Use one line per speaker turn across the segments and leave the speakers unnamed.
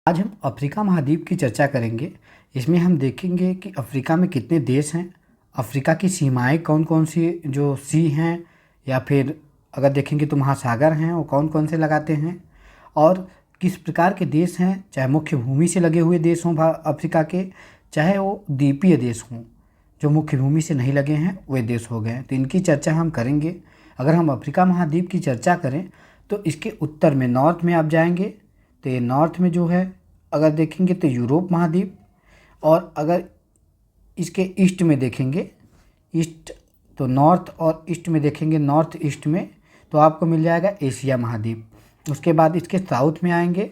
आज हम अफ्रीका महाद्वीप की चर्चा करेंगे। इसमें हम देखेंगे कि अफ्रीका में कितने देश हैं, अफ्रीका की सीमाएं कौन कौन सी जो सी हैं, या फिर अगर देखेंगे तो महासागर हैं वो कौन कौन से लगाते हैं, और किस प्रकार के देश हैं, चाहे मुख्य भूमि से लगे हुए देश हों अफ्रीका के, चाहे वो द्वीपीय देश हों जो मुख्य भूमि से नहीं लगे हैं वे देश हो गए। तो इनकी चर्चा हम करेंगे। अगर हम अफ्रीका महाद्वीप की चर्चा करें तो इसके उत्तर में नॉर्थ में आप जाएंगे तो ये नॉर्थ में जो है अगर देखेंगे तो यूरोप महाद्वीप, और अगर इसके ईस्ट में देखेंगे, ईस्ट तो नॉर्थ और ईस्ट में देखेंगे, नॉर्थ ईस्ट में तो आपको मिल जाएगा एशिया महाद्वीप। उसके बाद इसके साउथ में आएंगे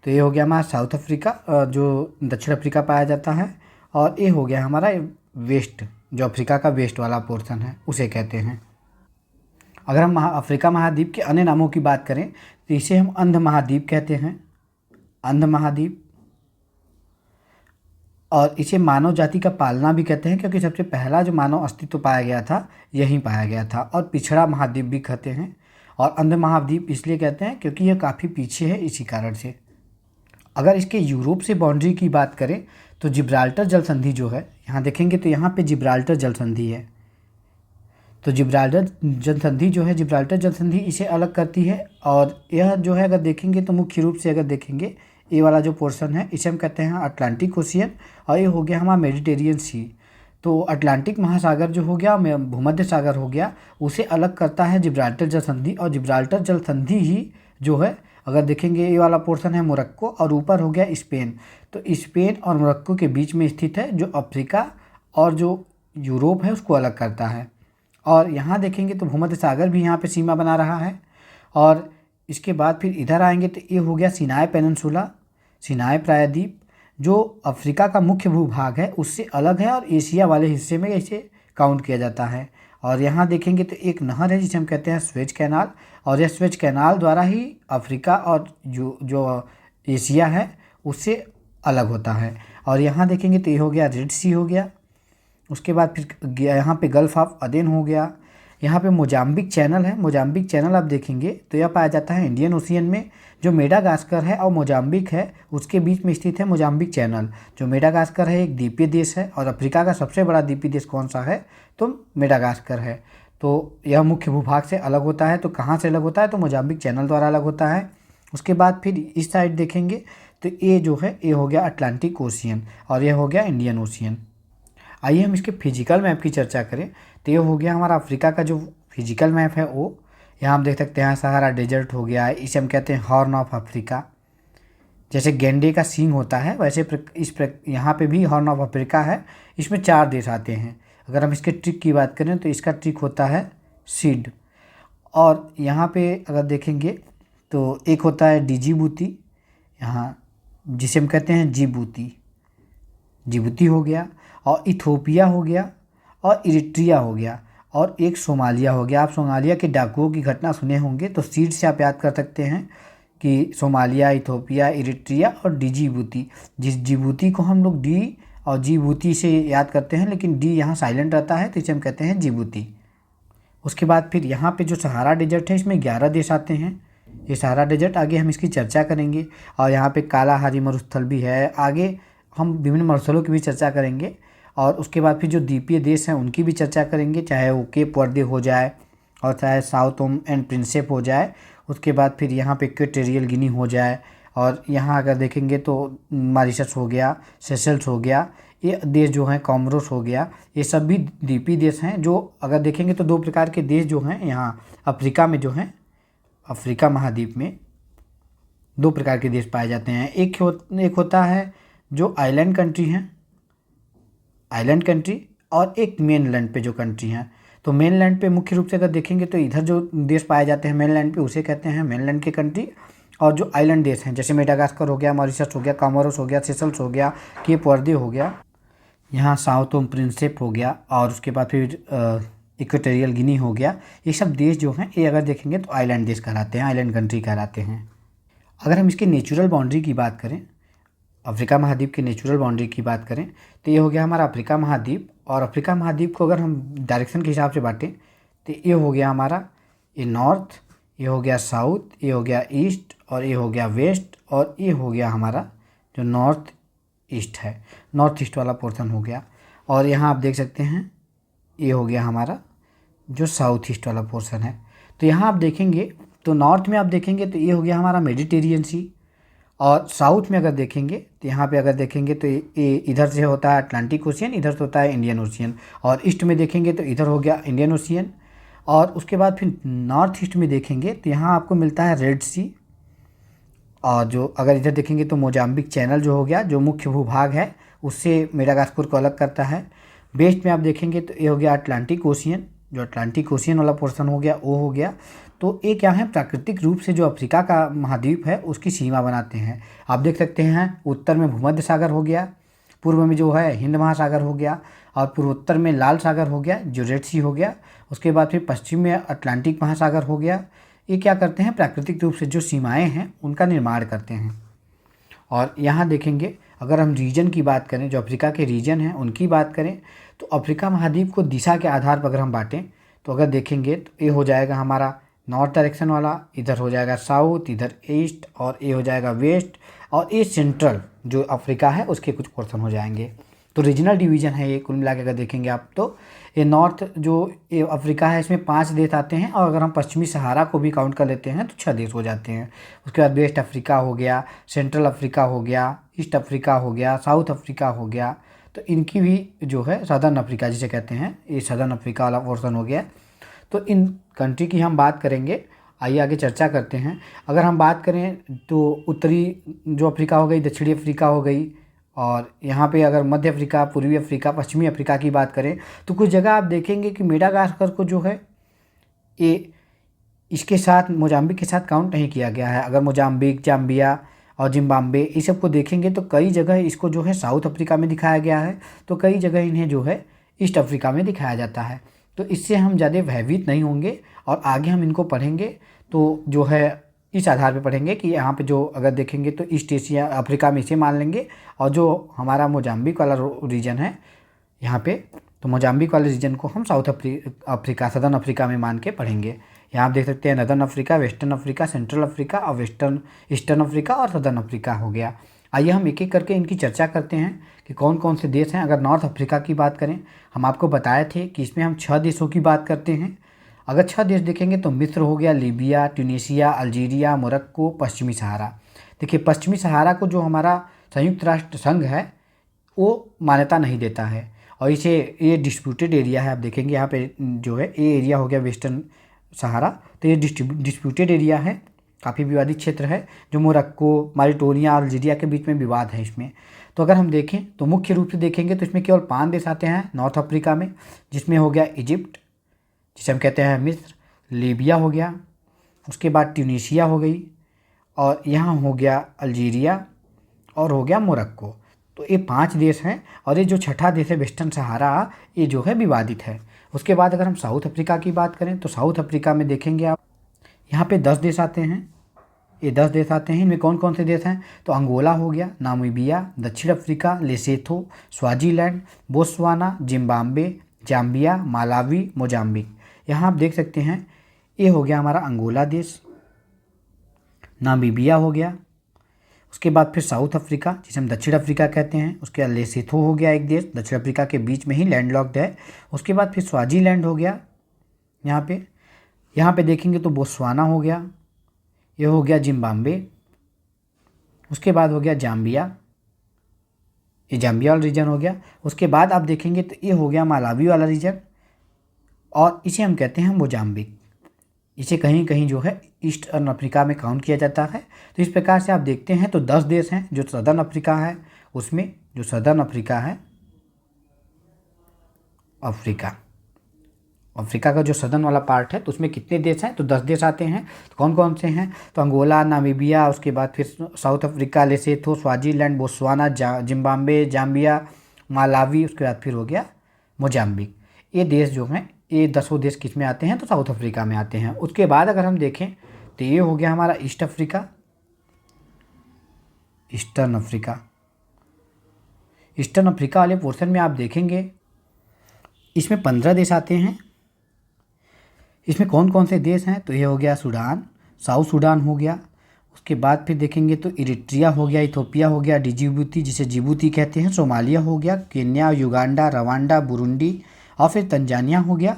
तो ये हो गया हमारा साउथ अफ्रीका, जो दक्षिण अफ्रीका पाया जाता है, और ये हो गया हमारा वेस्ट, जो अफ्रीका का वेस्ट वाला पोर्शन है उसे कहते हैं। अगर हम अफ्रीका महाद्वीप के अन्य नामों की बात करें तो इसे हम अंध महाद्वीप कहते हैं, अंध महाद्वीप, और इसे मानव जाति का पालना भी कहते हैं क्योंकि सबसे पहला जो मानव अस्तित्व पाया गया था यहीं पाया गया था, और पिछड़ा महाद्वीप भी कहते हैं। और अंध महाद्वीप इसलिए कहते हैं क्योंकि यह काफ़ी पीछे है, इसी कारण से। अगर इसके यूरोप से बाउंड्री की बात करें तो जिब्राल्टर जल संधि जो है, यहाँ देखेंगे तो यहाँ पे जिब्राल्टर जल संधि है, तो जिब्राल्टर जल संधि जो है, जिब्राल्टर जल संधि इसे अलग करती है। और यह जो है अगर देखेंगे तो मुख्य रूप से अगर देखेंगे ये वाला जो पोर्शन है इसे हम कहते हैं अटलांटिक ओशियन, और ये हो गया हमारा मेडिटेरियन सी। तो अटलांटिक महासागर जो हो गया, भूमध्य सागर हो गया, उसे अलग करता है जिब्राल्टर जल संधि। और जिब्राल्टर जल संधि ही जो है अगर देखेंगे ये वाला पोर्शन है मोरक्को, और ऊपर हो गया स्पेन। तो स्पेन और मोरक्को के बीच में स्थित है, जो अफ्रीका और जो यूरोप है उसको अलग करता है। और यहाँ देखेंगे तो भूमध्य सागर भी यहाँ पे सीमा बना रहा है। और इसके बाद फिर इधर आएंगे तो ये हो गया सिनाई पेनिनसुला, सिनाई प्रायद्वीप, जो अफ्रीका का मुख्य भूभाग है उससे अलग है, और एशिया वाले हिस्से में इसे काउंट किया जाता है। और यहाँ देखेंगे तो एक नहर है जिसे हम कहते हैं स्वेज कैनाल, और यह स्वेज कैनाल द्वारा ही अफ्रीका और जो एशिया है उससे अलग होता है। और यहाँ देखेंगे तो ये हो गया रेड सी हो गया। उसके बाद फिर यहाँ पे गल्फ ऑफ अदेन हो गया। यहाँ पे मोजाम्बिक चैनल है, मोजाम्बिक चैनल आप देखेंगे तो यह पाया जाता है इंडियन ओशियन में। जो मेडागास्कर है और मोजाम्बिक है उसके बीच में स्थित है मोजाम्बिक चैनल। जो मेडागास्कर है एक द्वीपीय देश है, और अफ्रीका का सबसे बड़ा द्वीपीय देश कौन सा है तो मेडागास्कर है। तो यह मुख्य भूभाग से अलग होता है। तो कहाँ से अलग होता है तो मोजाम्बिक चैनल द्वारा अलग होता है। उसके बाद फिर इस साइड देखेंगे तो ये जो है ये हो गया अटलांटिक ओशियन, और यह हो गया इंडियन ओशियन। आइए हम इसके फिजिकल मैप की चर्चा करें। तो ये हो गया हमारा अफ्रीका का जो फिजिकल मैप है वो, यहाँ हम देख सकते हैं सहारा डेजर्ट हो गया है, इसे हम कहते हैं हॉर्न ऑफ अफ्रीका। जैसे गेंडे का सींग होता है वैसे यहाँ पे भी हॉर्न ऑफ अफ्रीका है। इसमें 4 देश आते हैं। अगर हम इसके ट्रिक की बात करें तो इसका ट्रिक होता है सीड। और यहाँ पे अगर देखेंगे तो एक होता है डिजिबूती, यहाँ जिसे हम कहते हैं जिबूती, जिबूती हो गया, और इथोपिया हो गया, और इरिट्रिया हो गया, और एक सोमालिया हो गया। आप सोमालिया के डाकुओं की घटना सुने होंगे, तो सीड से आप याद कर सकते हैं कि सोमालिया, इथोपिया, इरिट्रिया और डिजिबूती। जिस जिबूती को हम लोग डी और जिबूती से याद करते हैं, लेकिन डी यहाँ साइलेंट रहता है तो इसे हम कहते हैं जिबूती। उसके बाद फिर यहाँ पे जो सहारा डेजर्ट है इसमें 11 देश आते हैं। ये सहारा डेजर्ट आगे हम इसकी चर्चा करेंगे। और यहाँ पे कालाहारी मरुस्थल भी है, आगे हम विभिन्न मरुस्थलों की भी चर्चा करेंगे। और उसके बाद फिर जो द्वीपीय देश हैं उनकी भी चर्चा करेंगे, चाहे वो केप वर्दे हो जाए और चाहे साउथ ओम एंड प्रिंसेप हो जाए। उसके बाद फिर यहाँ पे इक्वेटोरियल गिनी हो जाए, और यहाँ अगर देखेंगे तो मॉरिशस हो गया, सेशल्स हो गया, ये देश जो हैं कॉमोरोस हो गया। ये सब भी द्वीपीय देश हैं। जो अगर देखेंगे तो 2 प्रकार के देश जो हैं यहाँ अफ्रीका में जो हैं, अफ्रीका महाद्वीप में 2 प्रकार के देश पाए जाते हैं। एक होता है जो आइलैंड कंट्री हैं, आइलैंड कंट्री, और एक मेनलैंड पे जो कंट्री हैं। तो मेनलैंड पे मुख्य रूप से अगर देखेंगे तो इधर जो देश पाए जाते हैं मेनलैंड पे उसे कहते हैं मेनलैंड के कंट्री। और जो आइलैंड देश हैं जैसे मेडागास्कर हो गया, मॉरिशस हो गया, कॉमोरोस हो गया, सेशल्स हो गया, केप वर्दे हो गया, यहाँ साउथ ओम प्रिंसेप हो गया, और उसके बाद फिर इक्वेटोरियल गिनी हो गया। ये सब देश जो हैं ये अगर देखेंगे तो आइलैंड देश कहलाते हैं, आइलैंड कंट्री कहलाते हैं। अगर हम इसकी नेचुरल बाउंड्री की बात करें, अफ्रीका महाद्वीप की नेचुरल बाउंड्री की बात करें तो ये हो गया हमारा अफ्रीका महाद्वीप। और अफ्रीका महाद्वीप को अगर हम डायरेक्शन के हिसाब से बांटें तो ये हो गया हमारा ये नॉर्थ, ये हो गया साउथ, ये हो गया ईस्ट, और ये हो गया वेस्ट, और ये हो गया हमारा जो नॉर्थ ईस्ट है, नॉर्थ ईस्ट वाला पोर्शन हो गया। और यहाँ आप देख सकते हैं ये हो गया हमारा जो साउथ ईस्ट वाला पोर्शन है। तो यहाँ आप देखेंगे तो नॉर्थ में आप देखेंगे तो ये हो गया हमारा मेडिटेरियन सी, और साउथ में अगर देखेंगे तो यहाँ पे अगर देखेंगे तो ये इधर से होता है अटलांटिक ओशियन, इधर से होता है इंडियन ओशियन। और ईस्ट में देखेंगे तो इधर हो गया इंडियन ओशियन। और उसके बाद फिर नॉर्थ ईस्ट में देखेंगे तो यहाँ आपको मिलता है रेड सी। और जो अगर इधर देखेंगे तो मोजाम्बिक चैनल जो हो गया, जो मुख्य भूभाग है उससे मेडागास्कर को अलग करता है। वेस्ट में आप देखेंगे तो ये हो गया अटलांटिक ओशियन, जो अटलांटिक ओशियन वाला पोर्शन हो गया वो हो गया। तो ये क्या है, प्राकृतिक रूप से जो अफ्रीका का महाद्वीप है उसकी सीमा बनाते हैं। आप देख सकते हैं उत्तर में भूमध्य सागर हो गया, पूर्व में जो है हिंद महासागर हो गया, और पूर्वोत्तर में लाल सागर हो गया जो रेड सी हो गया। उसके बाद फिर पश्चिम में अटलांटिक महासागर हो गया। ये क्या करते हैं, प्राकृतिक रूप से जो सीमाएँ हैं उनका निर्माण करते हैं। और यहाँ देखेंगे अगर हम रीजन की बात करें, जो अफ्रीका के रीजन हैं उनकी बात करें, तो अफ्रीका महाद्वीप को दिशा के आधार पर अगर हम बांटें तो अगर देखेंगे तो ये हो जाएगा हमारा नॉर्थ डायरेक्शन वाला, इधर हो जाएगा साउथ, इधर ईस्ट, और ये हो जाएगा वेस्ट, और ये सेंट्रल जो अफ्रीका है उसके कुछ पोर्शन हो जाएंगे। तो रीजनल डिवीज़न है ये कुल मिला के अगर देखेंगे आप तो ये नॉर्थ जो ये अफ्रीका है इसमें 5 देश आते हैं, और अगर हम पश्चिमी सहारा को भी काउंट कर लेते हैं तो 6 देश हो जाते हैं। उसके बाद वेस्ट अफ्रीका हो गया, सेंट्रल अफ्रीका हो गया, ईस्ट अफ्रीका हो गया, साउथ अफ्रीका हो गया। तो इनकी भी जो है सदर्न अफ्रीका जिसे कहते हैं, ये सदर्न अफ्रीका वाला पोर्शन हो गया। तो इन कंट्री की हम बात करेंगे, आइए आगे चर्चा करते हैं। अगर हम बात करें तो उत्तरी जो अफ्रीका हो गई, दक्षिणी अफ्रीका हो गई, और यहाँ पे अगर मध्य अफ्रीका, पूर्वी अफ्रीका, पश्चिमी अफ्रीका की बात करें तो कुछ जगह आप देखेंगे कि मेडागास्कर को जो है ये इसके साथ मोजाम्बिक के साथ काउंट नहीं किया गया है। अगर मोजाम्बिक, जाम्बिया और जिम्बाब्वे इस सब को देखेंगे तो कई जगह इसको जो है साउथ अफ्रीका में दिखाया गया है, तो कई जगह इन्हें जो है ईस्ट अफ्रीका में दिखाया जाता है। तो इससे हम ज़्यादा भयभीत नहीं होंगे, और आगे हम इनको पढ़ेंगे तो जो है इस आधार पे पढ़ेंगे कि यहाँ पे जो अगर देखेंगे तो ईस्ट एशिया अफ्रीका में इसे मान लेंगे, और जो हमारा मोजाम्बिक वाला रीजन है यहाँ पे, तो मोजाम्बिक वाले रीजन को हम साउथ अफ्रीका सदर्न अफ्रीका में मान के पढ़ेंगे। यहाँ आप देख सकते हैं northern Africa, western Africa, central Africa और ईस्टर्न अफ्रीका और सदर्न अफ्रीका हो गया। आइए हम एक एक करके इनकी चर्चा करते हैं कि कौन कौन से देश हैं। अगर नॉर्थ अफ्रीका की बात करें, हम आपको बताए थे कि इसमें हम 6 देशों की बात करते हैं। अगर 6 देश देखेंगे तो मिस्र हो गया, लीबिया, ट्यूनीशिया, अल्जीरिया, मोरक्को, पश्चिमी सहारा। देखिए पश्चिमी सहारा को जो हमारा संयुक्त राष्ट्र संघ है वो मान्यता नहीं देता है, और इसे ये डिस्प्यूटेड एरिया है। आप देखेंगे यहाँ पे जो है ये एरिया हो गया वेस्टर्न सहारा, तो ये डिस्प्यूटेड एरिया है, काफ़ी विवादित क्षेत्र है, जो मोरक्को, मारिटोनिया और अल्जीरिया के बीच में विवाद है इसमें। तो अगर हम देखें तो मुख्य रूप से देखेंगे तो इसमें केवल 5 देश आते हैं नॉर्थ अफ्रीका में, जिसमें हो गया इजिप्ट जिसे हम कहते हैं मिस्र, लीबिया हो गया, उसके बाद ट्यूनीशिया हो गई, और यहाँ हो गया अल्जीरिया, और हो गया मोरक्को। तो ये 5 देश हैं, और ये जो छठा देश है वेस्टर्न सहारा, ये जो है विवादित है। उसके बाद अगर हम साउथ अफ्रीका की बात करें तो साउथ अफ्रीका में देखेंगे आप यहाँ पे 10 देश आते हैं, ये 10 देश आते हैं। इनमें कौन कौन से देश हैं, तो अंगोला हो गया, नामीबिया, दक्षिण Africa, Lesotho, Swaziland, Botswana, Zimbabwe, Zambia, Malawi, Mozambique. यहाँ आप देख सकते हैं ये हो गया हमारा अंगोला देश, नामीबिया हो गया, उसके बाद फिर साउथ अफ्रीका जिसे हम दक्षिण अफ्रीका कहते हैं, उसके बाद लेसेथो हो गया एक देश, दक्षिण अफ्रीका के बीच में ही लैंडलॉक्ड है। उसके बाद फिर स्वाजीलैंड हो गया, यहाँ पे देखेंगे तो बोत्सवाना हो गया, ये हो गया जिम्बाब्वे, उसके बाद हो गया जाम्बिया, ये जाम्बिया वाला रीजन हो गया। उसके बाद आप देखेंगे तो ये हो गया मालावी वाला रीजन, और इसे हम कहते हैं मोजाम्बिक। इसे कहीं कहीं जो है ईस्टर्न अफ्रीका में काउंट किया जाता है। तो इस प्रकार से आप देखते हैं तो 10 देश हैं जो सदर्न अफ्रीका है, उसमें जो सदर्न अफ्रीका है, अफ्रीका का जो सदर्न वाला पार्ट है तो उसमें कितने देश हैं, तो 10 देश आते हैं। तो कौन कौन से हैं, तो अंगोला, नामीबिया, उसके बाद फिर South Africa, Lesotho, Swaziland, Botswana, Zimbabwe, Zambia, Malawi, उसके बाद फिर हो गया मोजाम्बिक। ये देश जो हैं ये 10 देश किस में आते हैं, तो साउथ अफ्रीका में आते हैं। उसके बाद अगर हम देखें तो ये हो गया हमारा ईस्टर्न अफ्रीका वाले पोर्शन में आप देखेंगे इसमें 15 देश आते हैं। इसमें कौन कौन से देश हैं, तो ये हो गया सूडान, साउथ सूडान हो गया, उसके बाद फिर देखेंगे तो इरिट्रिया हो गया, इथोपिया हो गया, डिजिबूती जिसे जिबूती कहते हैं, सोमालिया हो गया, केन्या, युगांडा, रवांडा, बुरुंडी और फिर तंजानिया हो गया।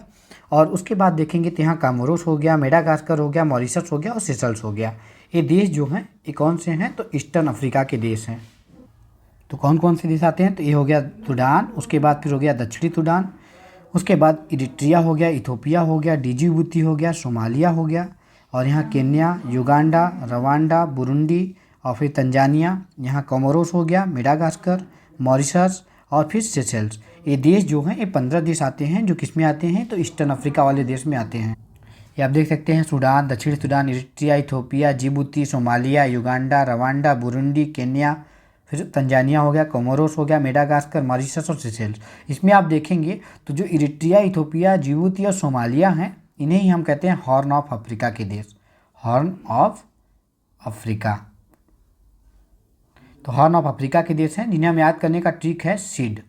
और उसके बाद देखेंगे तो यहाँ कामोरोस हो गया, मेडागास्कर हो गया, मॉरिशस हो गया और सेशल्स हो गया। ये देश जो हैं ये कौन से हैं, तो ईस्टर्न अफ्रीका के देश हैं। तो कौन कौन से देश आते हैं, तो ये हो गया सूडान, उसके बाद फिर हो गया दक्षिणी सूडान, उसके बाद इरिट्रिया हो गया, इथोपिया हो गया, डिजिबूती हो गया, सोमालिया हो गया, और यहाँ केन्या, युगांडा, रवांडा, बुरुंडी और फिर तंजानिया, यहाँ कोमोरोस हो गया, मेडागास्कर, मॉरिशस और फिर सेशल्स। ये देश जो हैं ये 15 देश आते हैं, जो किस में आते हैं, तो ईस्टर्न अफ्रीका वाले देश में आते हैं। ये आप देख सकते हैं सूडान, दक्षिण Sudan, Eritrea, Ethiopia, Djibouti, Somalia, Uganda, Rwanda, Burundi, Kenya, फिर तंजानिया हो गया, कोमोरोस हो गया, मेडागास्कर, मॉरिशस और सेशल्स। इसमें आप देखेंगे तो जो इरिट्रिया, इथोपिया, जिबूती और सोमालिया हैं, इन्हें ही हम कहते हैं हॉर्न ऑफ अफ्रीका के देश, हॉर्न ऑफ अफ्रीका। तो हॉर्न ऑफ अफ्रीका के देश हैं जिन्हें हम याद करने का ट्रिक है सीड।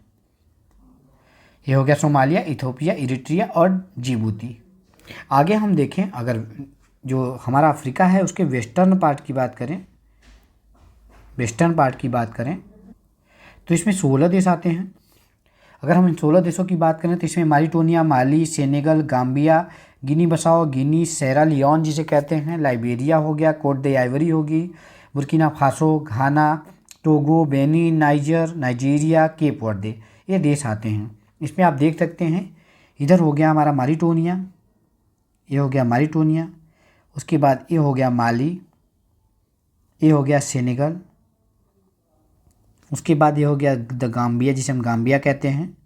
ये हो गया सोमालिया, इथोपिया, इरिट्रिया और जिबूती। आगे हम देखें, अगर जो हमारा अफ्रीका है उसके वेस्टर्न पार्ट की बात करें, तो इसमें 16 देश आते हैं। अगर हम इन 16 देशों की बात करें तो इसमें Mauritania, Mali, Senegal, Gambia, Guinea Bissau, Guinea, Sierra Leone जिसे कहते हैं, लाइबेरिया हो गया, कोट दे आइवरी होगी, Burkina Faso, Ghana, Togo, Benin, Niger, Nigeria, Cape Verde, ये देश आते हैं। इसमें आप देख सकते हैं इधर हो गया हमारा मारिटोनिया, ये हो गया मारिटोनिया, उसके बाद ये हो गया माली, ये हो गया सेनेगल, उसके बाद ये हो गया द गाम्बिया जिसे हम गाम्बिया कहते हैं,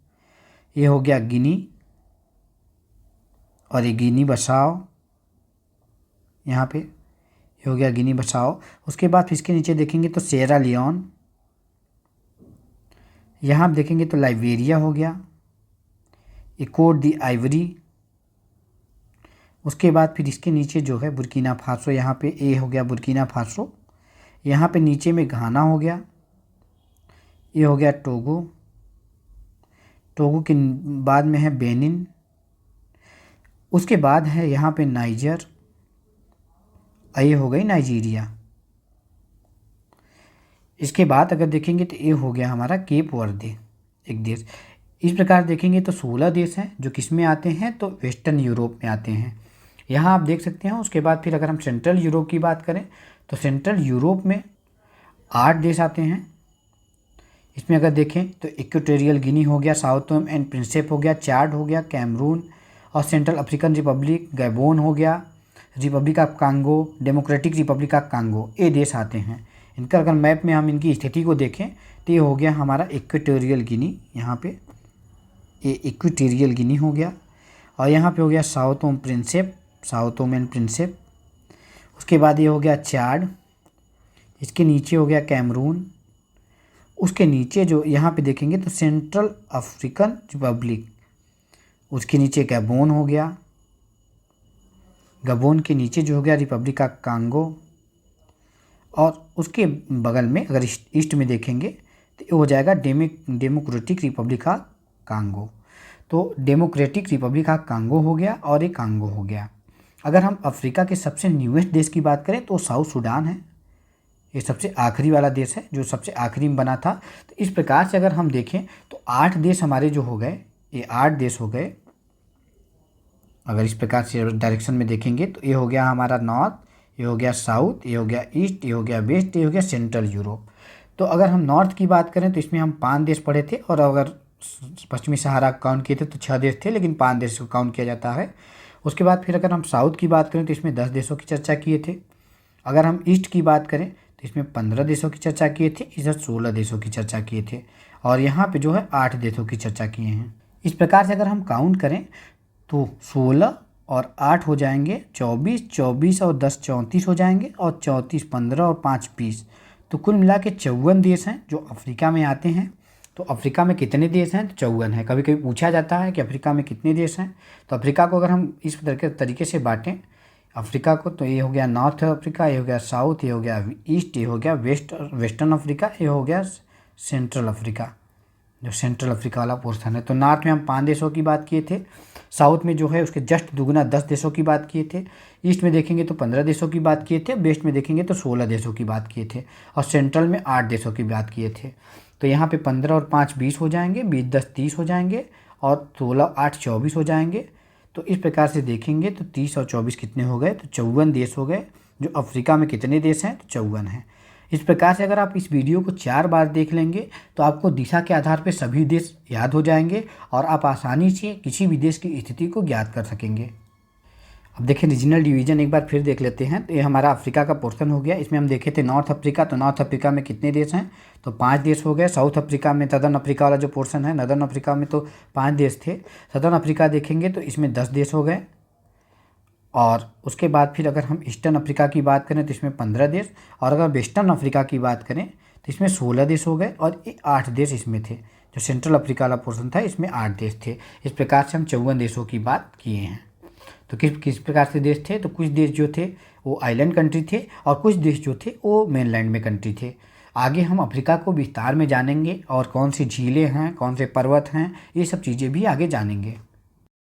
ये हो गया गिनी और ये गिनी बसाओ, यहाँ पे ये हो गया गिनी बसाओ। उसके बाद फिर इसके नीचे देखेंगे तो सेरा लियोन, यहाँ आप देखेंगे तो लाइबेरिया हो गया, ये कोट दी आइवरी, उसके बाद फिर इसके नीचे जो है बुर्किना फासो, यहाँ पे ए हो गया बुर्किना फासो, यहाँ पे नीचे में घाना हो गया, ये हो गया टोगो, टोगो के बाद में है बेनिन, उसके बाद है यहाँ पे नाइजर, ये हो गई नाइजीरिया। इसके बाद अगर देखेंगे तो ये हो गया हमारा केप वर्दे एक देश। इस प्रकार देखेंगे तो 16 देश हैं जो किस में आते हैं, तो वेस्टर्न यूरोप में आते हैं। यहाँ आप देख सकते हैं। उसके बाद फिर अगर हम सेंट्रल यूरोप की बात करें तो सेंट्रल यूरोप में 8 देश आते हैं। इसमें अगर देखें तो इक्वेटोरियल गिनी हो गया, साओ टोम एंड प्रिंसिप हो गया, चाड हो गया, कैमरून और सेंट्रल अफ्रीकन रिपब्लिक, गैबोन हो गया, Republic of Congo, democratic Republic of Congo, ये देश आते हैं। इनका अगर मैप में हम इनकी स्थिति को देखें तो ये हो गया हमारा इक्वेटोरियल गिनी, यहाँ पे ये इक्वेटोरियल गिनी हो गया, और यहाँ पे हो गया Sao Tome Principe, Sao Tome and Principe. उसके बाद ये हो गया चाड, इसके नीचे हो गया कैमरून, उसके नीचे जो यहाँ पे देखेंगे तो सेंट्रल अफ्रीकन रिपब्लिक, उसके नीचे गैबोन हो गया, गबोन के नीचे जो हो गया रिपब्लिक ऑफ कांगो, और उसके बगल में अगर ईस्ट में देखेंगे तो ये हो जाएगा डेमोक्रेटिक रिपब्लिक ऑफ कांगो। तो डेमोक्रेटिक रिपब्लिक ऑफ कांगो हो गया और एक कांगो हो गया। अगर हम अफ्रीका के सबसे न्यूएस्ट देश की बात करें तो साउथ सूडान है, ये सबसे आखिरी वाला देश है जो सबसे आखिरी में बना था। तो इस प्रकार से अगर हम देखें तो 8 देश हमारे जो हो गए, ये 8 देश हो गए। अगर इस प्रकार से डायरेक्शन में देखेंगे तो ये हो गया हमारा नॉर्थ, ये हो गया साउथ, ये हो गया ईस्ट, ये हो गया वेस्ट, ये हो गया सेंट्रल यूरोप। तो अगर हम नॉर्थ की बात करें तो इसमें हम 5 देश पढ़े थे, और अगर पश्चिमी सहारा काउंट किए थे तो 6 देश थे, लेकिन 5 देश को काउंट किया जाता है। उसके बाद फिर अगर हम साउथ की बात करें तो इसमें 10 देशों की चर्चा किए थे। अगर हम ईस्ट की बात करें तो इसमें 15 देशों की चर्चा किए थे, इधर 16 देशों की चर्चा किए थे, और यहाँ पे जो है 8 देशों की चर्चा किए हैं। इस प्रकार से अगर हम काउंट करें तो 16 और 8 हो जाएंगे 24, 24 और 10 34 हो जाएंगे, और 34 15 और 5 20। तो कुल मिला के 54 देश हैं जो अफ्रीका में आते हैं। तो अफ्रीका में कितने देश हैं, तो 54 है। कभी कभी पूछा जाता है कि अफ्रीका में कितने देश हैं। तो अफ्रीका को अगर हम इस तरीके से बांटें अफ्रीका को, तो ये हो गया नॉर्थ अफ्रीका, ये हो गया साउथ, ये हो गया ईस्ट, ये हो गया वेस्टर्न अफ्रीका, ये हो गया सेंट्रल अफ्रीका। जो सेंट्रल अफ्रीका वाला पोर्शन है। तो नॉर्थ में हम 5 देशों की बात किए थे, साउथ में जो है उसके जस्ट दुगना 10 देशों की बात किए थे, ईस्ट में देखेंगे तो 15 देशों की बात किए थे, वेस्ट में देखेंगे तो 16 देशों की बात किए थे, और सेंट्रल में 8 देशों की बात किए थे। तो यहाँ पे 15 और 5 20 हो जाएंगे, 20 10 30 हो जाएंगे, और 16 8 24 हो जाएंगे। तो इस प्रकार से देखेंगे तो 30 और 24 कितने हो गए, तो 54 देश हो गए। जो अफ्रीका में कितने देश हैं, तो 54 हैं। इस प्रकार से अगर आप इस वीडियो को 4 बार देख लेंगे तो आपको दिशा के आधार पर सभी देश याद हो जाएंगे और आप आसानी से किसी भी देश की स्थिति को ज्ञात कर सकेंगे। अब देखिए रीजनल डिवीजन एक बार फिर देख लेते हैं। तो ये हमारा अफ्रीका का पोर्शन हो गया। इसमें हम देखे थे नॉर्थ अफ्रीका, तो नॉर्थ अफ्रीका में कितने देश हैं, तो 5 देश हो गए। साउथ अफ्रीका में सदर्न अफ्रीका वाला जो पोर्शन है, नदर्न अफ्रीका में तो 5 देश थे। सदर्न अफ्रीका देखेंगे तो इसमें 10 देश हो गए, और उसके बाद फिर अगर हम ईस्टर्न अफ्रीका की बात करें तो इसमें 15 देश, और अगर वेस्टर्न अफ्रीका की बात करें तो इसमें 16 देश हो गए, और 8 देश इसमें थे। जो सेंट्रल अफ्रीका वाला पोर्शन था इसमें 8 देश थे। इस प्रकार से हम 54 देशों की बात किए हैं। तो किस किस प्रकार से देश थे, तो कुछ देश जो थे वो आइलैंड कंट्री थे, और कुछ देश जो थे वो मेनलैंड में कंट्री थे। आगे हम अफ्रीका को विस्तार में जानेंगे, और कौन सी झीलें हैं, कौन से पर्वत हैं, ये सब चीज़ें भी आगे जानेंगे।